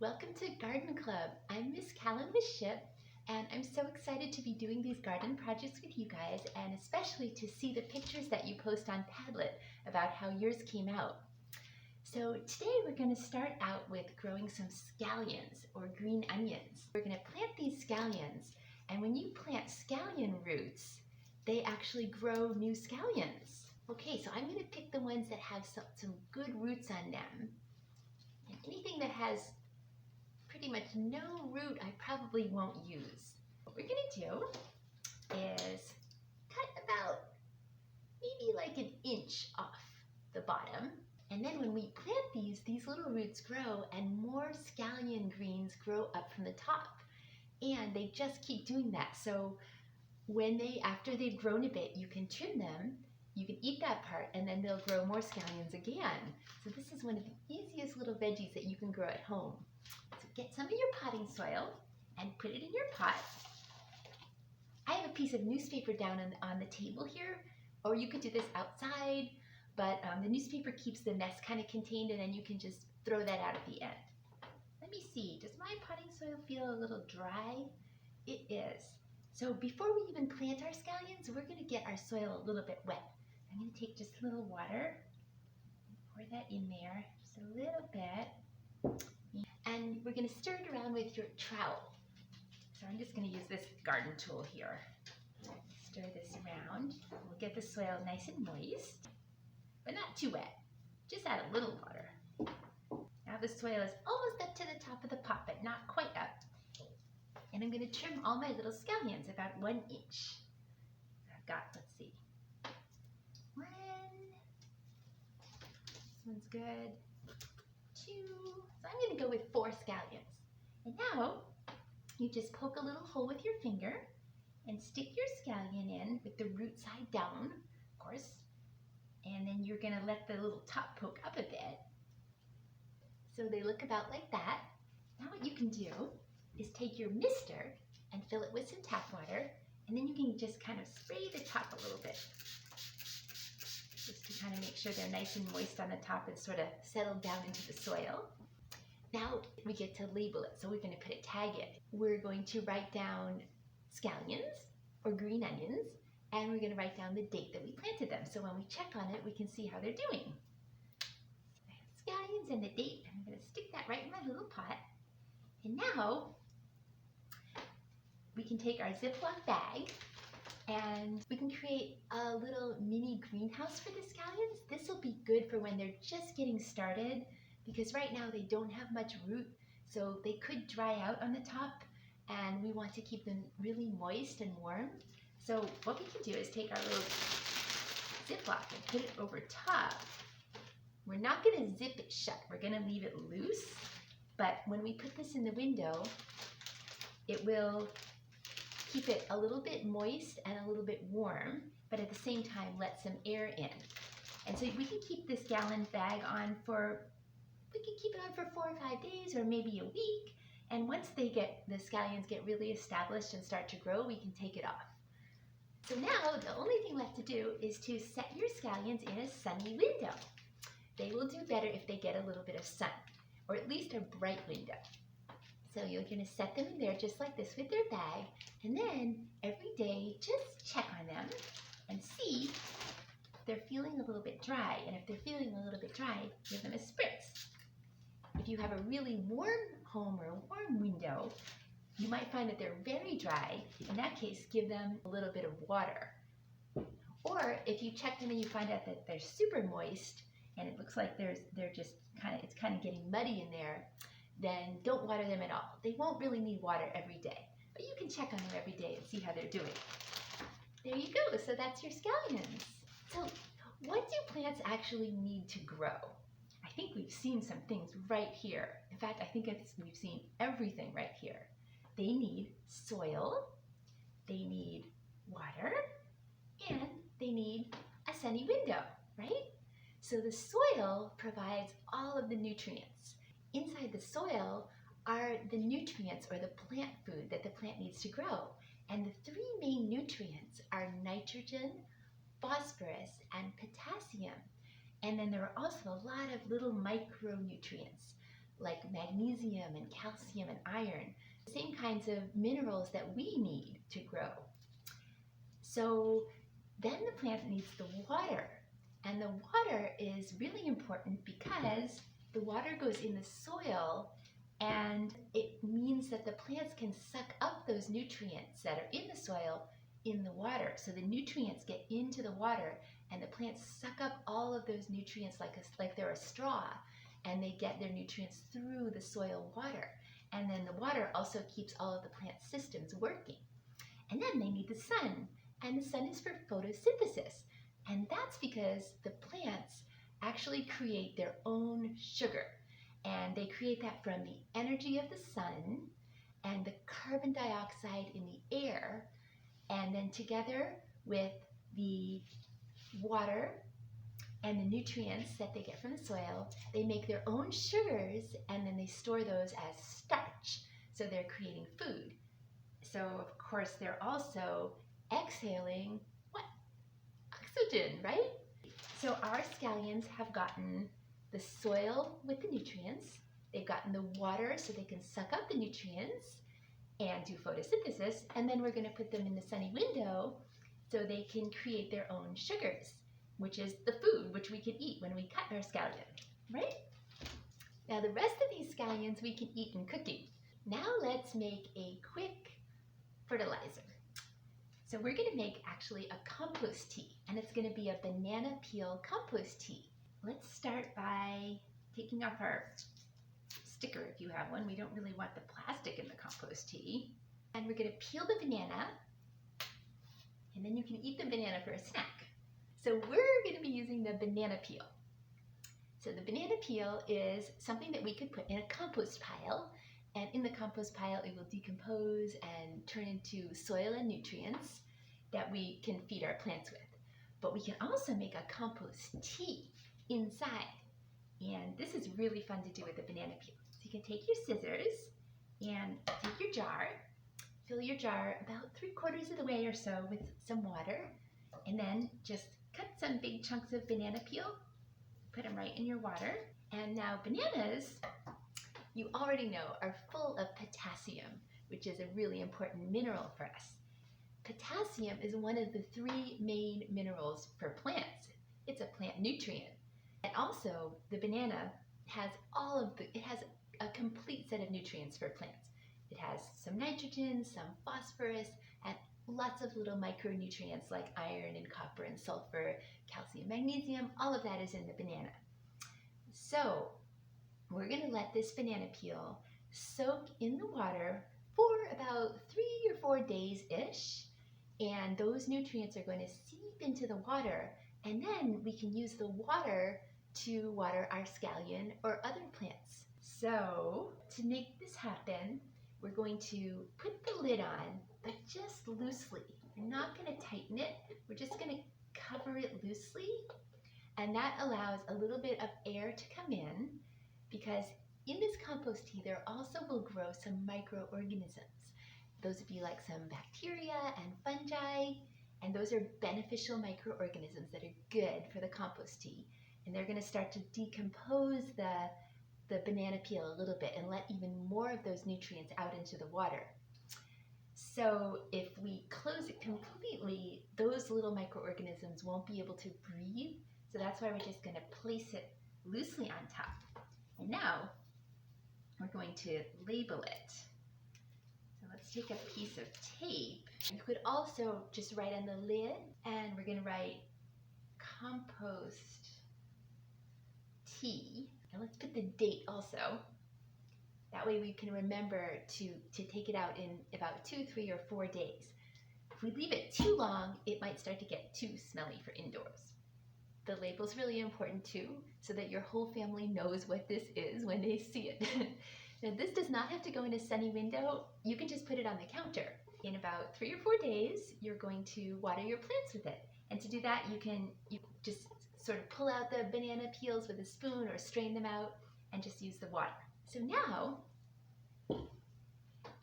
Welcome to Garden Club. I'm Miss Callan with Ship, and I'm so excited to be doing these garden projects with you guys, and especially to see the pictures that you post on Padlet about how yours came out. So today we're going to start out with growing some scallions or green onions. We're going to plant these scallions, and when you plant scallion roots, they actually grow new scallions. Okay, so I'm going to pick the ones that have some good roots on them. And anything that has pretty much no root I probably won't use. What we're going to do is cut about maybe like an inch off the bottom. And then when we plant these little roots grow and more scallion greens grow up from the top. And they just keep doing that. So after they've grown a bit, you can trim them. You can eat that part, and then they'll grow more scallions again. So this is one of the easiest little veggies that you can grow at home. So get some of your potting soil and put it in your pot. I have a piece of newspaper down on the table here, or you could do this outside, but the newspaper keeps the mess kind of contained, and then you can just throw that out at the end. Let me see, does my potting soil feel a little dry? It is. So before we even plant our scallions, we're going to get our soil a little bit wet. I'm going to take just a little water, pour that in there, just a little bit, and we're going to stir it around with your trowel. So I'm just going to use this garden tool here. Stir this around. We'll get the soil nice and moist, but not too wet. Just add a little water. Now the soil is almost up to the top of the pot, but not quite up. And I'm going to trim all my little scallions about 1 inch. I've got, let's see, 1, this one's good, 2, so I'm going to go with 4 scallions. And now you just poke a little hole with your finger and stick your scallion in with the root side down, of course, and then you're going to let the little top poke up a bit so they look about like that. Now what you can do is take your mister and fill it with some tap water, and then you can just kind of spray the top a little bit, just to kind of make sure they're nice and moist on the top and sort of settled down into the soil. Now we get to label it, so we're going to put a tag in. We're going to write down scallions or green onions, and we're going to write down the date that we planted them, so when we check on it we can see how they're doing. Scallions and the date, and I'm going to stick that right in my little pot. And now we can take our Ziploc bag and we can create a little mini greenhouse for the scallions. This will be good for when they're just getting started, because right now they don't have much root, so they could dry out on the top, and we want to keep them really moist and warm. So what we can do is take our little Ziploc and put it over top. We're not going to zip it shut, we're going to leave it loose, but when we put this in the window, it will keep it a little bit moist and a little bit warm, but at the same time let some air in. And so we can keep this gallon bag on for, 4 or 5 days or maybe a week, and once the scallions get really established and start to grow, we can take it off. So now the only thing left to do is to set your scallions in a sunny window. They will do better if they get a little bit of sun, or at least a bright window. So you're going to set them in there just like this with their bag, and then every day just check on them and see if they're feeling a little bit dry. And if they're feeling a little bit dry, give them a spritz. If you have a really warm home or a warm window, you might find that they're very dry. In that case, give them a little bit of water. Or if you check them and you find out that they're super moist and it looks like it's kind of getting muddy in there, then don't water them at all. They won't really need water every day, but you can check on them every day and see how they're doing. There you go, so that's your scallions. So what do plants actually need to grow? I think we've seen some things right here. In fact, I think we've seen everything right here. They need soil, they need water, and they need a sunny window, right? So the soil provides all of the nutrients. Inside the soil are the nutrients or the plant food that the plant needs to grow. And the 3 main nutrients are nitrogen, phosphorus, and potassium. And then there are also a lot of little micronutrients like magnesium and calcium and iron, the same kinds of minerals that we need to grow. So then the plant needs the water, and the water is really important because the water goes in the soil, and it means that the plants can suck up those nutrients that are in the soil in the water. So the nutrients get into the water, and the plants suck up all of those nutrients like they're a straw, and they get their nutrients through the soil water. And then the water also keeps all of the plant systems working. And then they need the sun, and the sun is for photosynthesis. And that's because the plants actually create their own sugar. And they create that from the energy of the sun and the carbon dioxide in the air, and then together with the water and the nutrients that they get from the soil, they make their own sugars, and then they store those as starch. So they're creating food. So of course they're also exhaling what? Oxygen, right? So our scallions have gotten the soil with the nutrients, they've gotten the water so they can suck up the nutrients and do photosynthesis, and then we're going to put them in the sunny window so they can create their own sugars, which is the food which we can eat when we cut our scallion, right? Now the rest of these scallions we can eat in cooking. Now let's make a quick fertilizer. So we're going to make actually a compost tea, and it's going to be a banana peel compost tea. Let's start by taking off our sticker if you have one. We don't really want the plastic in the compost tea. And we're going to peel the banana, and then you can eat the banana for a snack. So we're going to be using the banana peel. So the banana peel is something that we could put in a compost pile, and in the compost pile it will decompose and turn into soil and nutrients that we can feed our plants with. But we can also make a compost tea inside, and this is really fun to do with the banana peel. So you can take your scissors and take your jar, fill your jar about 3/4 of the way or so with some water, and then just cut some big chunks of banana peel, put them right in your water. And now bananas, you already know, are full of potassium, which is a really important mineral for us. Potassium is one of the 3 main minerals for plants. It's a plant nutrient. And also the banana has it has a complete set of nutrients for plants. It has some nitrogen, some phosphorus, and lots of little micronutrients like iron and copper and sulfur, calcium, magnesium. All of that is in the banana. So we're going to let this banana peel soak in the water for about 3 or 4 days-ish, and those nutrients are going to seep into the water, and then we can use the water to water our scallion or other plants. So to make this happen, we're going to put the lid on, but just loosely. We're not going to tighten it. We're just going to cover it loosely, and that allows a little bit of air to come in, because in this compost tea there also will grow some microorganisms. Those would be like some bacteria and fungi, and those are beneficial microorganisms that are good for the compost tea. And they're going to start to decompose the banana peel a little bit and let even more of those nutrients out into the water. So if we close it completely, those little microorganisms won't be able to breathe. So that's why we're just going to place it loosely on top. And now we're going to label it. So let's take a piece of tape. You could also just write on the lid, and we're going to write compost tea. And let's put the date also. That way we can remember to take it out in about 2, 3, or 4 days. If we leave it too long, it might start to get too smelly for indoors. The label's really important too, so that your whole family knows what this is when they see it. Now this does not have to go in a sunny window. You can just put it on the counter. In about 3 or 4 days, you're going to water your plants with it. And to do that, you just sort of pull out the banana peels with a spoon or strain them out and just use the water. So now,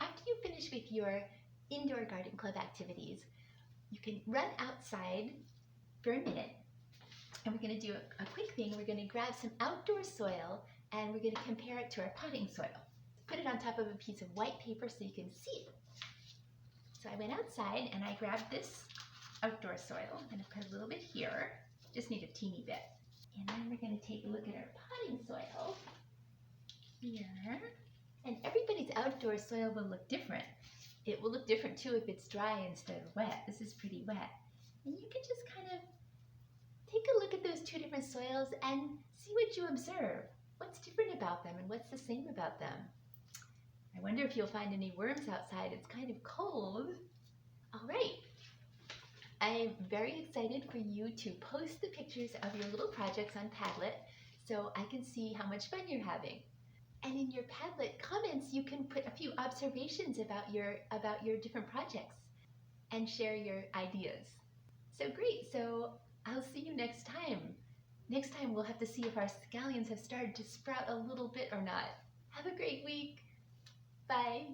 after you finish with your indoor garden club activities, you can run outside for a minute, and we're going to do a quick thing. We're going to grab some outdoor soil and we're going to compare it to our potting soil. Put it on top of a piece of white paper so you can see it. So I went outside and I grabbed this outdoor soil. I'm going to put a little bit here, just need a teeny bit. And then we're going to take a look at our potting soil here. And everybody's outdoor soil will look different. It will look different too if it's dry instead of wet. This is pretty wet. And you can just kind of take a look at those two different soils and see what you observe. What's different about them and what's the same about them? I wonder if you'll find any worms outside. It's kind of cold. All right. I'm very excited for you to post the pictures of your little projects on Padlet so I can see how much fun you're having. And in your Padlet comments, you can put a few observations about your different projects and share your ideas. So great. So I'll see you next time. Next time we'll have to see if our scallions have started to sprout a little bit or not. Have a great week. Bye.